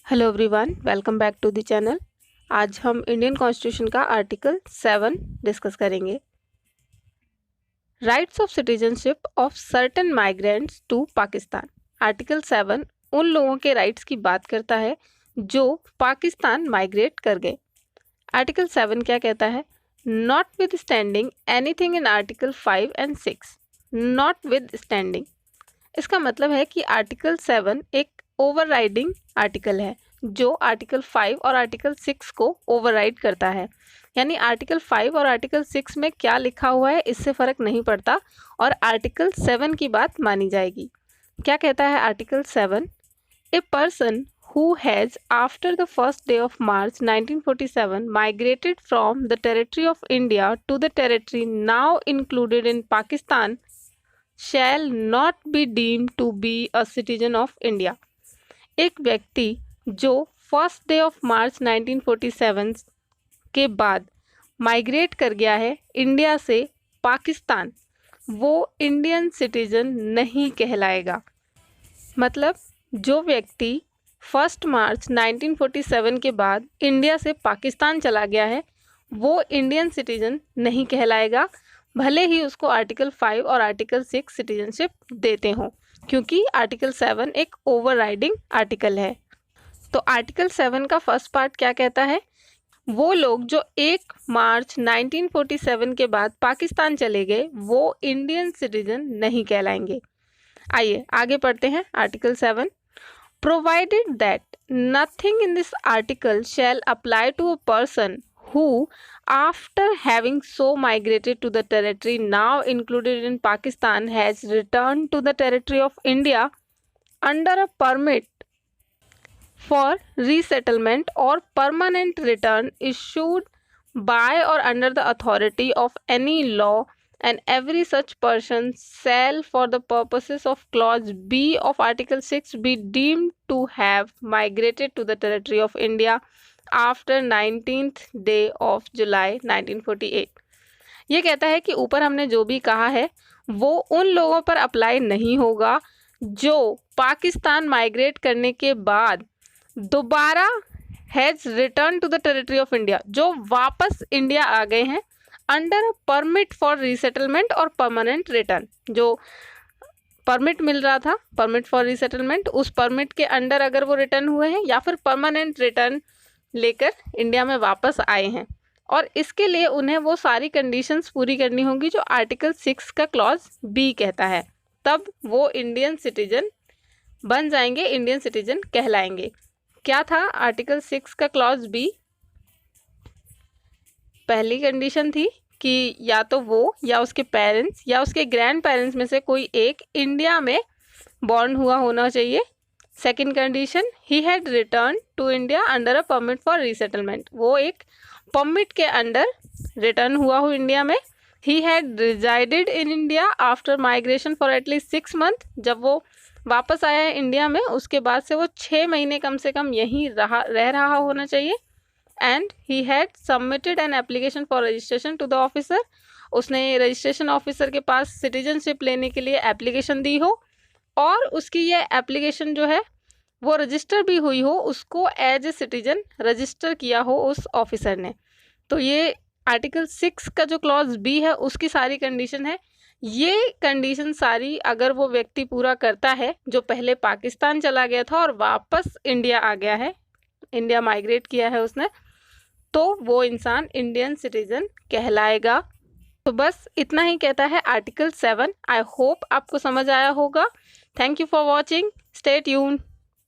Hello everyone, welcome back to the channel. आज हम Indian constitution का आर्टिकल 7 डिस्कस करेंगे। Rights of citizenship of certain migrants to Pakistan. Article 7 उन लोगों के राइट्स की बात करता है जो पाकिस्तान माइग्रेट कर गए। आर्टिकल 7 क्या कहता है? Not with standing anything in article 5 and 6। Not with standing इसका मतलब है कि आर्टिकल 7 एक ओवरराइडिंग आर्टिकल है जो आर्टिकल 5 और आर्टिकल 6 को ओवरराइड करता है। यानी आर्टिकल 5 और आर्टिकल 6 में क्या लिखा हुआ है इससे फ़र्क नहीं पड़ता और आर्टिकल 7 की बात मानी जाएगी। क्या कहता है article 7? A person who has after the first day of March 1947 migrated from the territory of India to the territory now included in Pakistan shall not be deemed to be a citizen of India। एक व्यक्ति जो first day of March 1947 के बाद migrate कर गया है India से पाकिस्तान, वो इंडियन सिटीजन नहीं कहलाएगा। मतलब जो व्यक्ति 1 मार्च 1947 के बाद इंडिया से पाकिस्तान चला गया है वो इंडियन सिटीजन नहीं कहलाएगा, भले ही उसको आर्टिकल 5 और आर्टिकल 6 सिटीजनशिप देते हों, क्योंकि आर्टिकल 7 एक ओवरराइडिंग आर्टिकल है। तो आर्टिकल 7 का फर्स्ट पार्ट क्या कहता है? वो लोग जो 1 मार्च 1947 के बाद पाकिस्तान चले गए वो इंडियन सिटीजन नहीं कहलाएंगे। आइए आगे पढ़ते हैं। Article 7 provided that nothing in this article shall apply to a person who after having so migrated to the territory now included in Pakistan has returned to the territory of India under a permit for resettlement or permanent return issued by or under the authority of any law, and every such person shall for the purposes of clause B of article 6 be deemed to have migrated to the territory of India after 19th day of July 1948। ये कहता है कि ऊपर हमने जो भी कहा है वो उन लोगों पर अप्लाई नहीं होगा जो पाकिस्तान माइग्रेट करने के बाद दोबारा has return to the territory of India, जो वापस इंडिया आ गए हैं अंडर परमिट फॉर रीसेटलमेंट और परमानेंट रिटर्न। जो परमिट मिल रहा था, परमिट फॉर रीसेटलमेंट, उस परमिट के अंडर अगर वो रिटर्न हुए हैं या फिर परमानेंट रिटर्न लेकर इंडिया में वापस आए हैं, और इसके लिए उन्हें वो सारी कंडीशंस पूरी करनी होंगी जो आर्टिकल 6 का क्लॉज बी कहता है, तब वो इंडियन सिटीजन बन जाएंगे, इंडियन सिटीजन कहलाएंगे। क्या था आर्टिकल 6 का क्लॉज बी? पहली कंडीशन थी कि या तो वो या उसके पेरेंट्स या उसके ग्रैंड पेरेंट्स में से कोई एक इंडिया में बॉर्न हुआ होना चाहिए। Second condition, he had return to India under a permit for resettlement, वो एक परमिट के अंडर रिटर्न हुआ हो इंडिया में। He had resided in India after migration for at least 6 month, जब वो वापस आया है इंडिया में उसके बाद से वो 6 महीने कम से कम यहीं रह रहा होना चाहिए। And he had submitted an application for registration to the officer, उसने रजिस्ट्रेशन ऑफिसर के पास सिटीजनशिप लेने के लिए एप्लीकेशन दी हो और उसकी ये एप्लीकेशन जो है वो रजिस्टर भी हुई हो, उसको एज ए सिटीजन रजिस्टर किया हो उस ऑफिसर ने। तो ये आर्टिकल 6 का जो क्लॉज बी है उसकी सारी कंडीशन है। ये कंडीशन सारी अगर वो व्यक्ति पूरा करता है जो पहले पाकिस्तान चला गया था और वापस इंडिया आ गया है, इंडिया माइग्रेट किया है उसने, तो वो इंसान इंडियन सिटीजन कहलाएगा। तो बस इतना ही कहता है आर्टिकल 7। आई होप आपको समझ आया होगा। Thank you for watching, stay tuned.